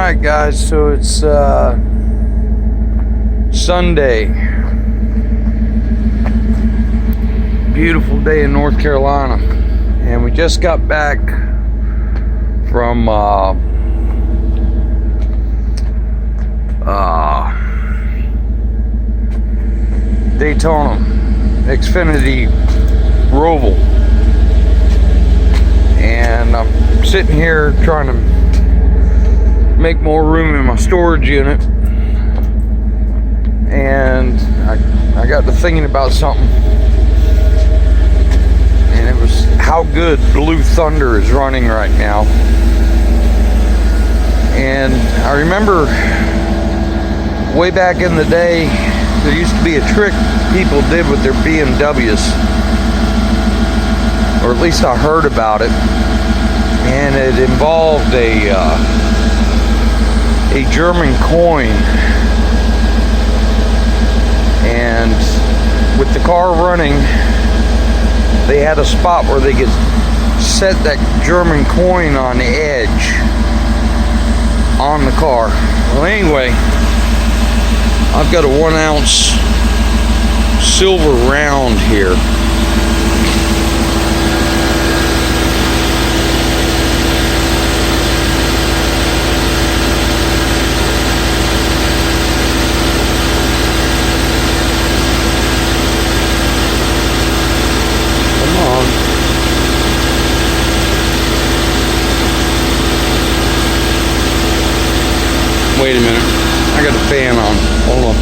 Alright guys, so it's Sunday. Beautiful day in North Carolina. And we just got back from Daytona Xfinity Roval. And I'm sitting here trying to make more room in my storage unit, and I got to thinking about something, and it was how good Blue Thunder is running right now. And I remember way back in the day, there used to be a trick people did with their BMWs, or at least I heard about it, and it involved a German coin, and with the car running, they had a spot where they could set that German coin on the edge on the car. Well, anyway, I've got a 1 ounce silver round here. Wait a minute, I got the fan on, hold on.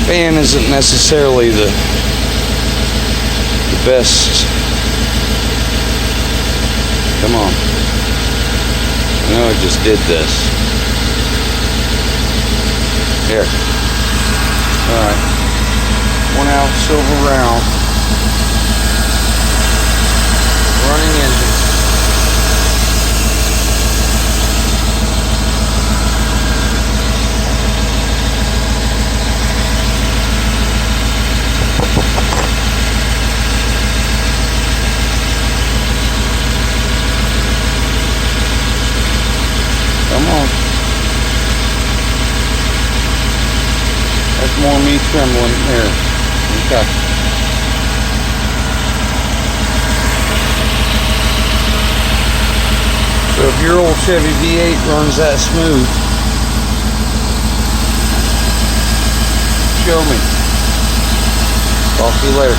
Fan isn't necessarily the best. Come on. I know I just did this. Here. Alright. 1 ounce silver round, running engine. Come on. That's more me trembling here. Okay. So if your old Chevy V8 runs that smooth, show me. Talk to you later.